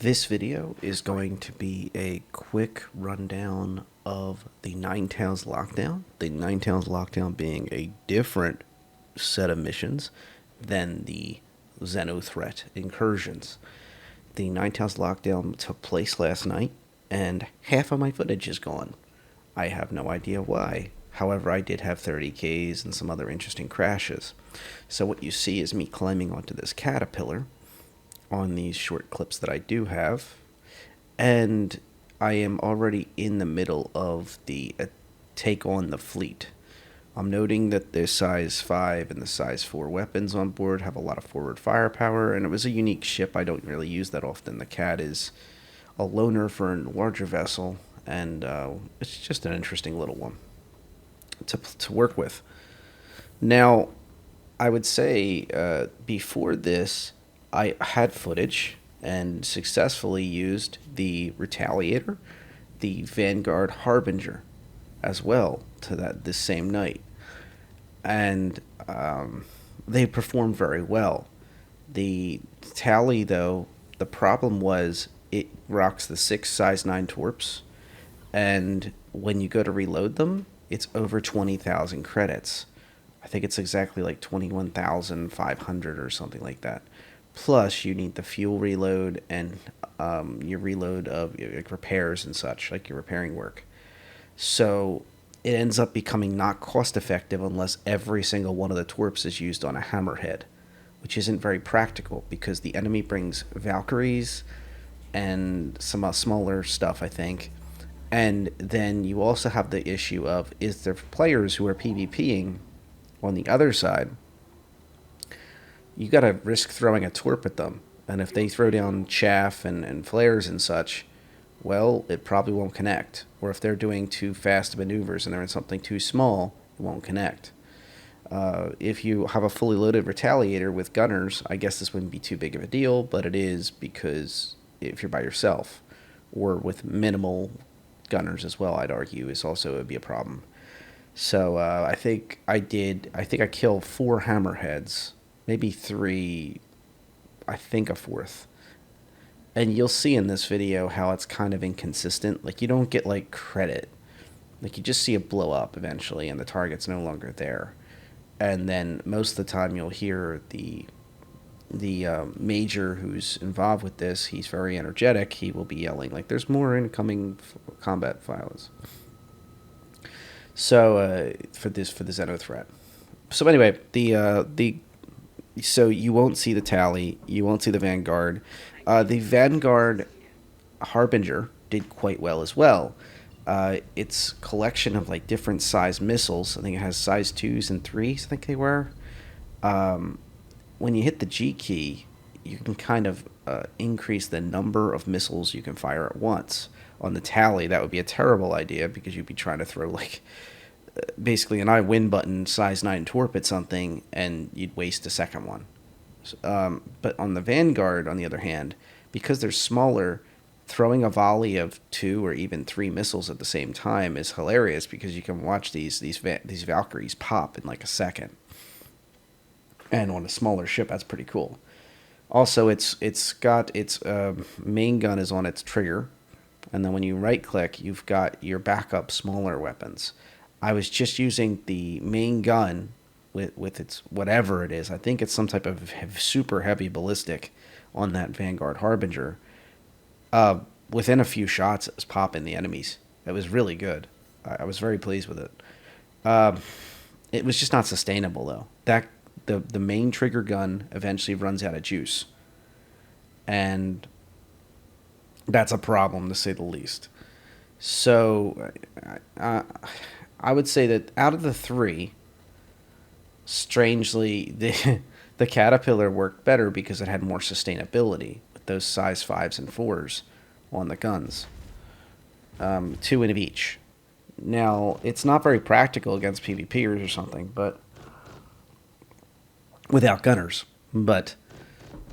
This video is going to be a quick rundown of the Ninetails lockdown. The Ninetails lockdown being a different set of missions than the Xeno threat incursions. The Ninetails lockdown took place last night, and half of my footage is gone. I have no idea why. However, I did have 30Ks and some other interesting crashes. So what you see is me climbing onto this caterpillar on these short clips that I do have, and I am already in the middle of the take on the fleet. I'm noting that the size 5 and the size 4 weapons on board have a lot of forward firepower, and it was a unique ship. I don't really use that often. The Cat is a loner for a larger vessel, and it's just an interesting little one to work with. Now, I would say before this, I had footage and successfully used the Retaliator, the Vanguard Harbinger, as well to this same night, and they performed very well. The Tali, though, the problem was it rocks the 6 size 9 torps, and when you go to reload them, it's over 20,000 credits. I think it's exactly like 21,500 or something like that. Plus, you need the fuel reload and your reload of like repairs and such, like your repairing work. So it ends up becoming not cost effective unless every single one of the torps is used on a hammerhead, which isn't very practical because the enemy brings Valkyries and some smaller stuff, I think. And then you also have the issue of, is there players who are PvPing on the other side? You got to risk throwing a torp at them. And if they throw down chaff and flares and such, well, it probably won't connect. Or if they're doing too fast maneuvers and they're in something too small, it won't connect. If you have a fully loaded Retaliator with gunners, I guess this wouldn't be too big of a deal, but it is because if you're by yourself, or with minimal gunners as well, I'd argue, is also would be a problem. So I think I killed 4 hammerheads, maybe 3, I think a 4th. And you'll see in this video how it's kind of inconsistent. Like, you don't get, like, credit. Like, you just see it blow up eventually, and the target's no longer there. And then most of the time you'll hear the major who's involved with this. He's very energetic. He will be yelling, like, there's more incoming combat files. So, for the Xeno threat. So anyway, so you won't see the Tali, you won't see the Vanguard. The Vanguard Harbinger did quite well as well. Its collection of like different size missiles, I think it has size 2s and 3s, I think they were. When you hit the G key, you can kind of increase the number of missiles you can fire at once. On the Tali, that would be a terrible idea because you'd be trying to throw like basically an I win button size 9 torp at something and you'd waste a second one. But on the Vanguard, on the other hand, because they're smaller, throwing a volley of 2 or even 3 missiles at the same time is hilarious because you can watch these Valkyries pop in like a second. And on a smaller ship, that's pretty cool. Also, it's got its main gun is on its trigger, and then when you right click, you've got your backup smaller weapons. I was just using the main gun with its whatever it is. I think it's some type of super heavy ballistic on that Vanguard Harbinger. Within a few shots, it was popping the enemies. It was really good. I was very pleased with it. It was just not sustainable though. The main trigger gun eventually runs out of juice, and that's a problem to say the least. So I would say that out of the 3, strangely, the Caterpillar worked better because it had more sustainability with those size 5s and 4s on the guns. 2 in each. Now, it's not very practical against PvPers or something, but without gunners. But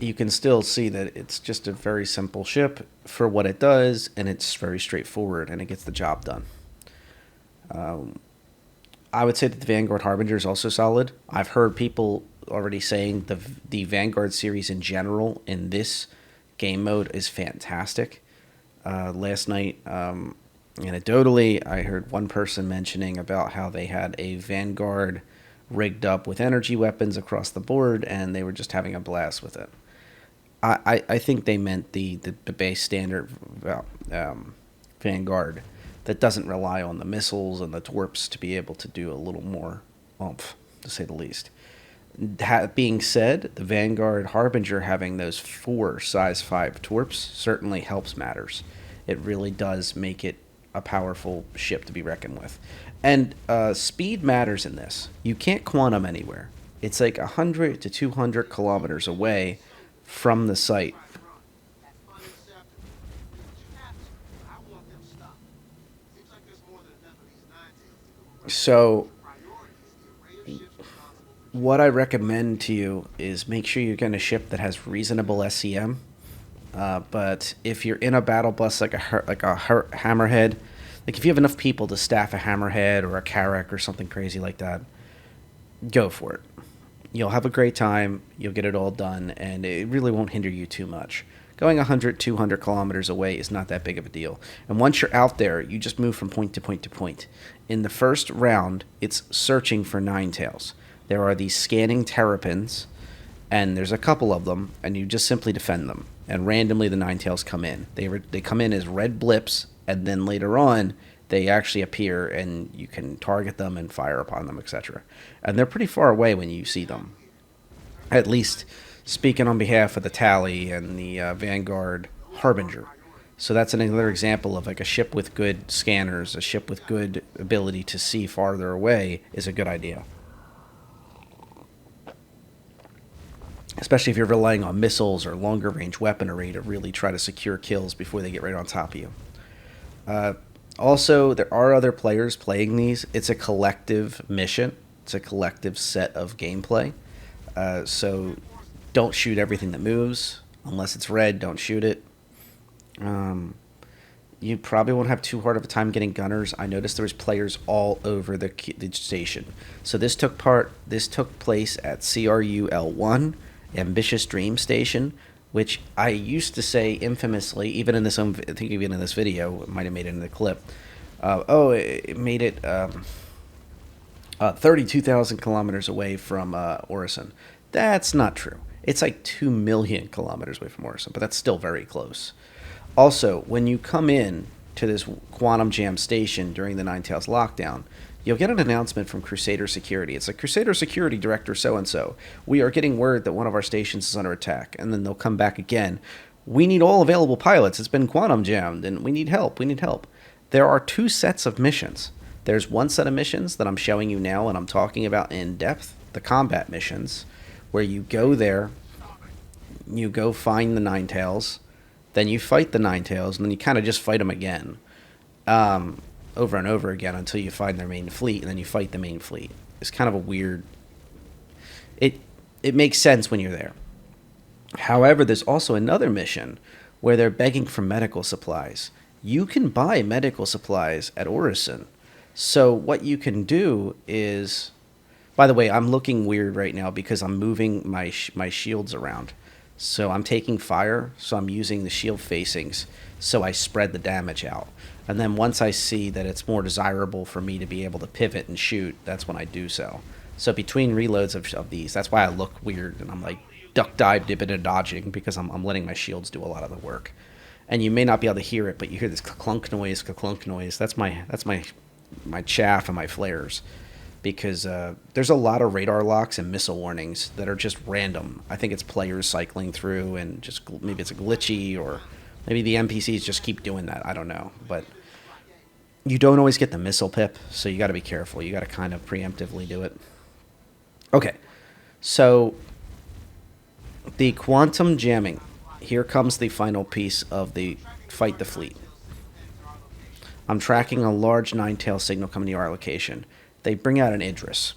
you can still see that it's just a very simple ship for what it does, and it's very straightforward, and it gets the job done. I would say that the Vanguard Harbinger is also solid. I've heard people already saying the Vanguard series in general in this game mode is fantastic. Last night, anecdotally, I heard one person mentioning about how they had a Vanguard rigged up with energy weapons across the board, and they were just having a blast with it. I think they meant the base standard Vanguard that doesn't rely on the missiles and the torps to be able to do a little more oomph, to say the least. That being said, the Vanguard Harbinger having those 4 size 5 torps certainly helps matters. It really does make it a powerful ship to be reckoned with. And speed matters in this. You can't quantum anywhere. It's like 100 to 200 kilometers away from the site. So what I recommend to you is make sure you're getting a ship that has reasonable SCM. But if you're in a battle bus like a hammerhead, like if you have enough people to staff a hammerhead or a Carrack or something crazy like that, go for it. You'll have a great time. You'll get it all done, and it really won't hinder you too much. Going 100, 200 kilometers away is not that big of a deal. And once you're out there, you just move from point to point to point. In the first round, it's searching for Ninetails. There are these scanning terrapins, and there's a couple of them, and you just simply defend them. And randomly, the Ninetails come in. They come in as red blips, and then later on, they actually appear, and you can target them and fire upon them, etc. And they're pretty far away when you see them. At least speaking on behalf of the Tali and the Vanguard Harbinger. So that's another example of like a ship with good scanners, a ship with good ability to see farther away is a good idea. Especially if you're relying on missiles or longer range weaponry to really try to secure kills before they get right on top of you. Also, there are other players playing these. It's a collective mission. It's a collective set of gameplay. So don't shoot everything that moves. Unless it's red, don't shoot it. You probably won't have too hard of a time getting gunners. I noticed there was players all over the station. So this took place at CRU L1, Ambitious Dream Station, which I used to say infamously, even in this, I think even in this video, it might have made it in the clip. It made it 32,000 kilometers away from Orison. That's not true. It's like 2 million kilometers away from Orison, but that's still very close. Also, when you come in to this Quantum Jam station during the Ninetails lockdown, you'll get an announcement from Crusader Security. It's like, Crusader Security Director so-and-so. We are getting word that one of our stations is under attack. And then they'll come back again. We need all available pilots. It's been quantum jammed, and we need help. We need help. There are 2 sets of missions. There's one set of missions that I'm showing you now, and I'm talking about in depth, the combat missions, where you go there, you go find the Ninetails, then you fight the Ninetails, and then you kind of just fight them again. Over and over again until you find their main fleet, and then you fight the main fleet. It's kind of a weird... It makes sense when you're there. However, there's also another mission where they're begging for medical supplies. You can buy medical supplies at Orison. So what you can do is... By the way, I'm looking weird right now because I'm moving my shields around. So I'm taking fire, so I'm using the shield facings, so I spread the damage out. And then once I see that it's more desirable for me to be able to pivot and shoot, that's when I do so. So between reloads of these, that's why I look weird, and I'm like duck, dive, dipping, and dodging, because I'm letting my shields do a lot of the work. And you may not be able to hear it, but you hear this clunk noise, clunk noise. That's my chaff and my flares. Because there's a lot of radar locks and missile warnings that are just random. I think it's players cycling through, and just maybe it's a glitchy, or maybe the NPCs just keep doing that. I don't know. But you don't always get the missile pip, so you got to be careful. You got to kind of preemptively do it. Okay, so the quantum jamming. Here comes the final piece of the fight the fleet. I'm tracking a large Ninetail signal coming to our location. They bring out an Idris.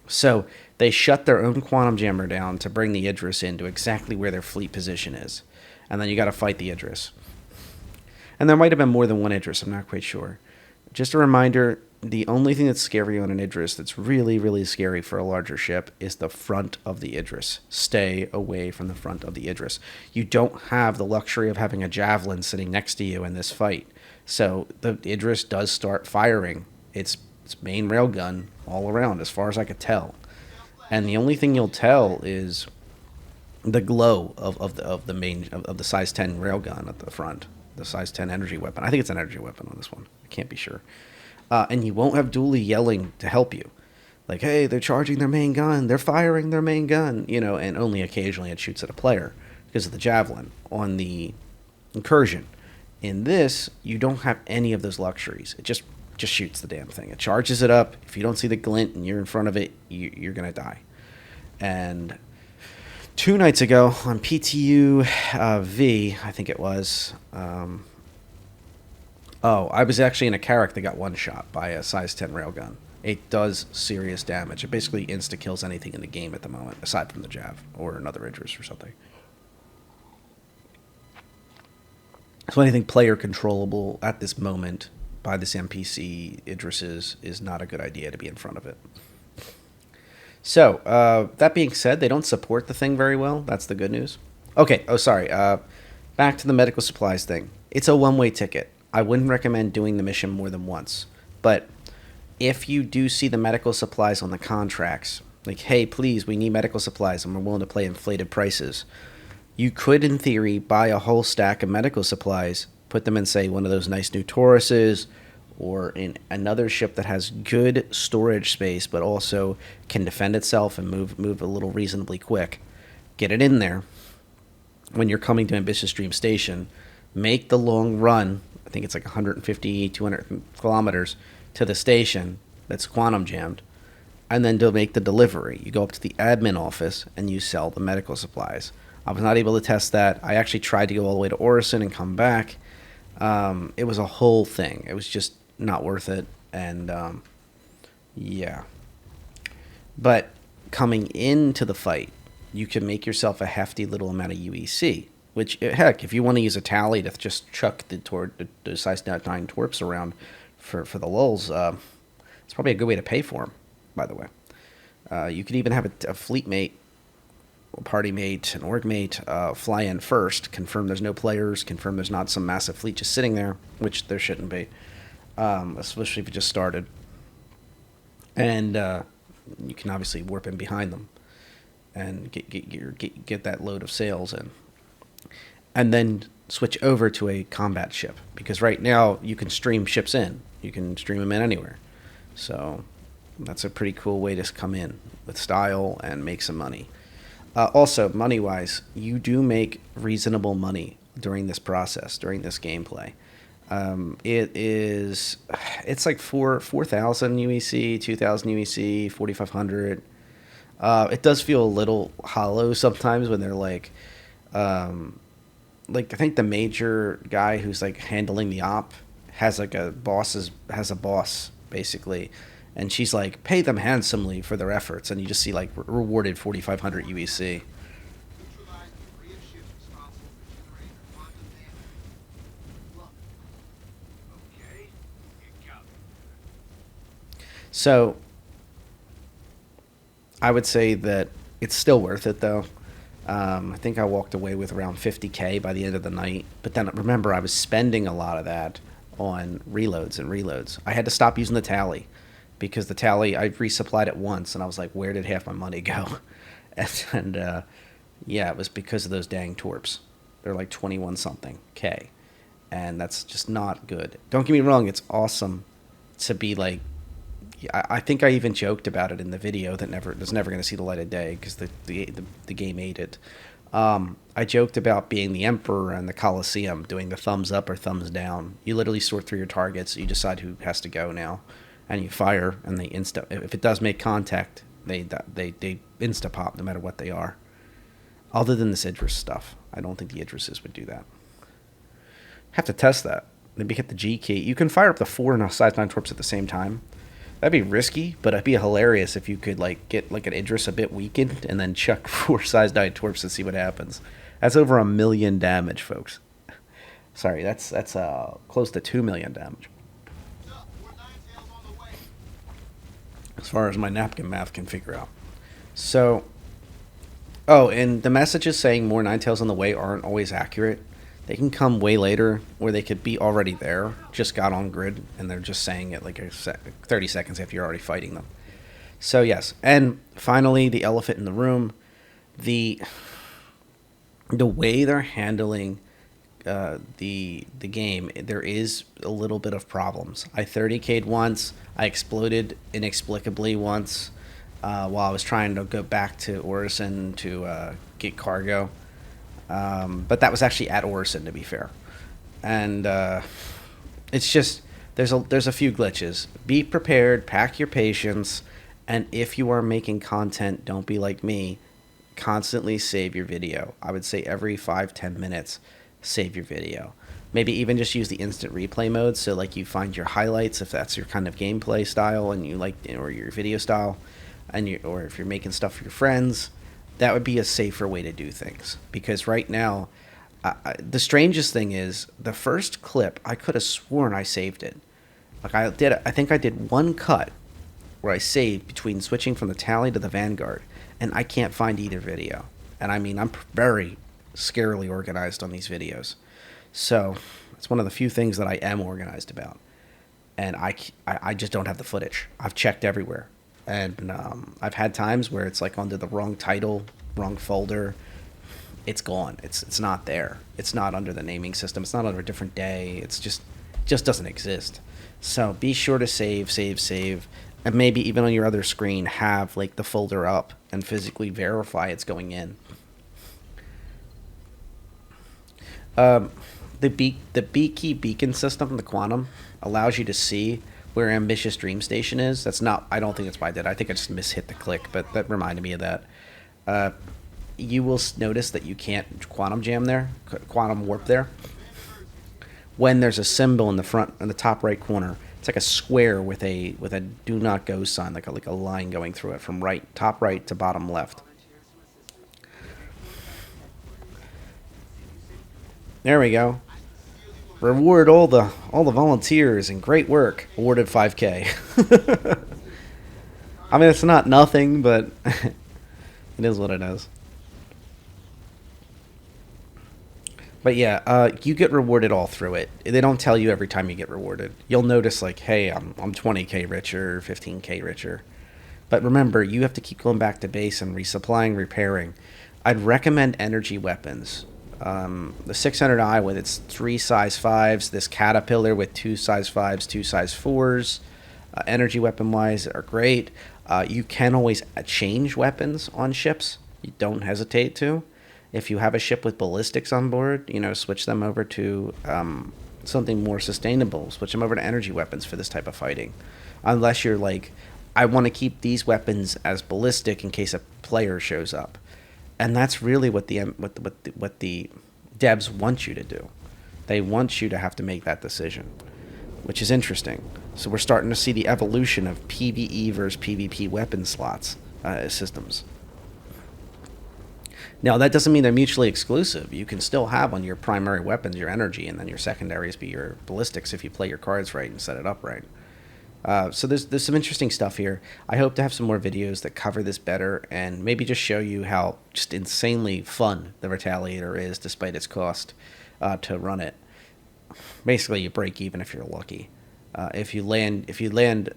So they shut their own quantum jammer down to bring the Idris into exactly where their fleet position is. And then you got to fight the Idris. And there might have been more than one Idris, I'm not quite sure. Just a reminder, The only thing that's scary on an Idris that's really, really scary for a larger ship is the front of the Idris. Stay away from the front of the Idris. You don't have the luxury of having a javelin sitting next to you in this fight. So the Idris does start firing its main railgun all around, as far as I could tell. And the only thing you'll tell is the glow of the main of the size 10 railgun at the front, the size 10 energy weapon. I think it's an energy weapon on this one. I can't be sure. And you won't have Dooley yelling to help you, like, "Hey, they're charging their main gun. They're firing their main gun." And only occasionally it shoots at a player because of the javelin on the incursion. In this, you don't have any of those luxuries. It just shoots the damn thing. It charges it up. If you don't see the glint and you're in front of it, you're gonna die. And 2 nights ago on PTU V, I think it was. I was actually in a Carrack that got one shot by a size 10 railgun. It does serious damage. It basically insta kills anything in the game at the moment, aside from the Jav or another Idris or something. So anything player controllable at this moment by this NPC Idris is not a good idea to be in front of it. So, that being said, they don't support the thing very well. That's the good news. Okay, sorry. Back to the medical supplies thing. It's a one-way ticket. I wouldn't recommend doing the mission more than once. But if you do see the medical supplies on the contracts, like, "Hey, please, we need medical supplies, and we're willing to pay inflated prices," you could, in theory, buy a whole stack of medical supplies, put them in, say, one of those nice new Tauruses, or in another ship that has good storage space but also can defend itself and move a little reasonably quick. Get it in there when you're coming to Ambitious Dream Station. Make the long run, I think it's like 150, 200 kilometers, to the station that's quantum jammed, and then to make the delivery. You go up to the admin office and you sell the medical supplies. I was not able to test that. I actually tried to go all the way to Orison and come back. It was a whole thing. It was just not worth it. And yeah. But coming into the fight, you can make yourself a hefty little amount of UEC. Which, heck, if you want to use a Tali to just chuck the size 9 twerps around for the lulz, it's probably a good way to pay for them, by the way. You could even have a fleet mate, a party mate, an org mate fly in first, confirm there's no players, confirm there's not some massive fleet just sitting there, which there shouldn't be, especially if it just started. And you can obviously warp in behind them and get that load of sails in. And then switch over to a combat ship, because right now you can stream ships in. You can stream them in anywhere. So that's a pretty cool way to come in with style and make some money. Also, money-wise, you do make reasonable money during this process, during this gameplay. It's like 4,000 UEC, 2,000 UEC, 4,500. It does feel a little hollow sometimes when they're like I think the major guy who's like handling the op has like a boss basically, and she's like, "Pay them handsomely for their efforts," and you just see like rewarded 4,500 UEC. So I would say that it's still worth it though. I think I walked away with around 50K by the end of the night. But then remember, I was spending a lot of that on reloads and reloads. I had to stop using the Tali because the Tali, I resupplied it once, and I was like, where did half my money go? And yeah, it was because of those dang torps. They're like 21-something K. And that's just not good. Don't get me wrong, it's awesome to be like, I think I even joked about it in the video that was never going to see the light of day because the game ate it. I joked about being the Emperor and the Colosseum, doing the thumbs up or thumbs down. You literally sort through your targets. You decide who has to go now, and you fire. And they if it does make contact, they insta pop no matter what they are. Other than this Idris stuff, I don't think the Idrises would do that. Have to test that. Maybe hit the G key. You can fire up the 4 and size 9 torps at the same time. That'd be risky, but it'd be hilarious if you could like get like an Idris a bit weakened and then chuck 4 size 9 torps and see what happens. That's over 1 million damage, folks. Sorry, that's close to 2 million damage. as far as my napkin math can figure out. So, oh, and the messages saying more Ninetails on the way aren't always accurate. They can come way later, or they could be already there, just got on grid, and they're just saying it like 30 seconds after you're already fighting them. So yes, and finally, the elephant in the room, the way they're handling the game, there is a little bit of problems. I 30k'd once. I exploded inexplicably once while I was trying to go back to Orison to get cargo. But that was actually at Orison, to be fair. And it's just there's a few glitches. Be prepared, pack your patience, and if you are making content, don't be like me. Constantly save your video. I would say every 5-10 minutes, save your video. Maybe even just use the instant replay mode, so like you find your highlights if that's your kind of gameplay style and you like, or your video style, and or if you're making stuff for your friends, that would be a safer way to do things. Because right now, the strangest thing is the first clip, I could have sworn I saved it. Like I think I did one cut where I saved between switching from the Tali to the Vanguard, and I can't find either video. And I mean, I'm very scarily organized on these videos. So it's one of the few things that I am organized about. And I just don't have the footage. I've checked everywhere. And I've had times where it's like under the wrong title, wrong folder. It's gone. It's not there. It's not under the naming system. It's not under a different day. It's just doesn't exist. So be sure to save. And maybe even on your other screen have like the folder up and physically verify it's going in. The key beacon system, the Quantum, allows you to see where Ambitious Dream Station is. That's not, I don't think it's by that. I think I just mishit the click, but that reminded me of that. You will notice that you can't quantum jam there, quantum warp there, when there's a symbol in the front, in the top right corner. It's like a square with a do not go sign, like a line going through it from top right to bottom left. There we go. Reward all the volunteers and great work. Awarded 5K. I mean, it's not nothing, but it is what it is. But yeah, you get rewarded all through it. They don't tell you every time you get rewarded. You'll notice like, hey, I'm 20k richer, 15k richer. But remember, you have to keep going back to base and resupplying, repairing. I'd recommend energy weapons. The 600i with its 3 size 5s, this Caterpillar with 2 size 5s, 2 size 4s, energy weapon wise are great. You can always change weapons on ships. You don't hesitate to. If you have a ship with ballistics on board, switch them over to something more sustainable. Switch them over to energy weapons for this type of fighting. Unless you're like, I want to keep these weapons as ballistic in case a player shows up. And that's really what the devs want you to do. They want you to have to make that decision, which is interesting. So we're starting to see the evolution of PvE versus PvP weapon slots systems. Now, that doesn't mean they're mutually exclusive. You can still have on your primary weapons your energy, and then your secondaries be your ballistics if you play your cards right and set it up right. So there's some interesting stuff here. I hope to have some more videos that cover this better and maybe just show you how just insanely fun the Retaliator is despite its cost to run it. Basically, you break even if you're lucky. If you land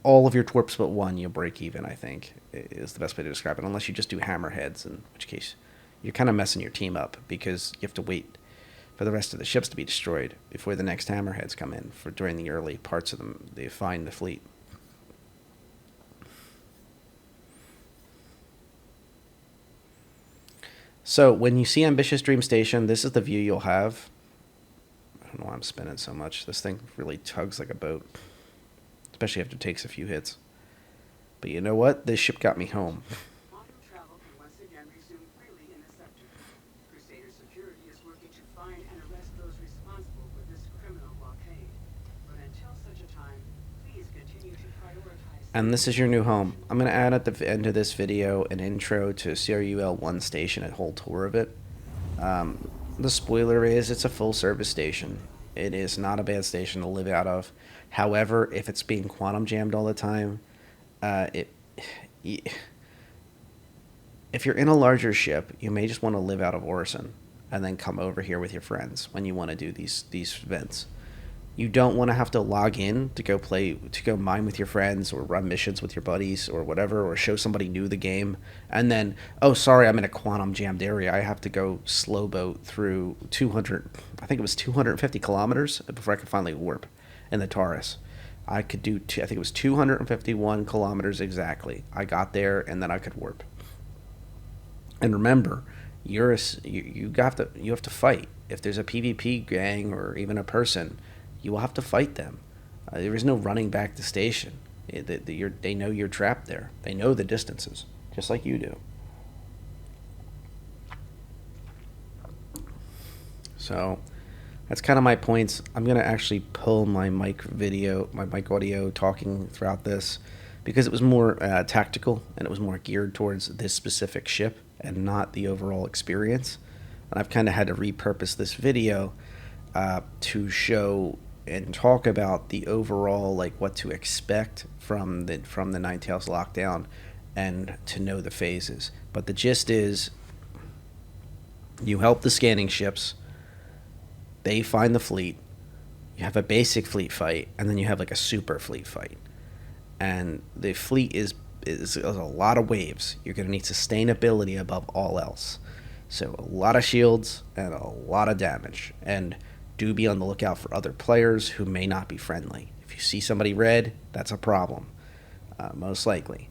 all of your twerps but one, you'll break even, I think, is the best way to describe it, unless you just do hammerheads, in which case you're kind of messing your team up because you have to wait for the rest of the ships to be destroyed before the next hammerheads come in during the early parts of them. They find the fleet. So when you see Ambitious Dream Station, this is the view you'll have. I don't know why I'm spinning so much. This thing really tugs like a boat, especially after it takes a few hits. But you know what? This ship got me home. And this is your new home. I'm going to add at the end of this video an intro to CRUL-1 station, a whole tour of it. The spoiler is it's a full service station. It is not a bad station to live out of. However, if it's being quantum jammed all the time, It if you're in a larger ship, you may just want to live out of Orison and then come over here with your friends when you want to do these events. You don't want to have to log in to go mine with your friends or run missions with your buddies or whatever, or show somebody new the game, and then, oh, sorry, I'm in a quantum jammed area. I have to go slow boat through 200, I think it was 250 kilometers before I could finally warp in the Taurus. I could do, I think it was 251 kilometers exactly. I got there and then I could warp. And remember, you have to fight. If there's a PvP gang or even a person, you will have to fight them. There is no running back to station. They know you're trapped there. They know the distances, just like you do. So that's kind of my points. I'm gonna actually pull my mic audio talking throughout this, because it was more tactical and it was more geared towards this specific ship and not the overall experience. And I've kind of had to repurpose this video to show and talk about the overall, like, what to expect from the Ninetails lockdown, and to know the phases. But the gist is, you help the scanning ships, they find the fleet, you have a basic fleet fight, and then you have like a super fleet fight. And the fleet is a lot of waves. You're going to need sustainability above all else. So a lot of shields and a lot of damage. And do be on the lookout for other players who may not be friendly. If you see somebody red, that's a problem, most likely.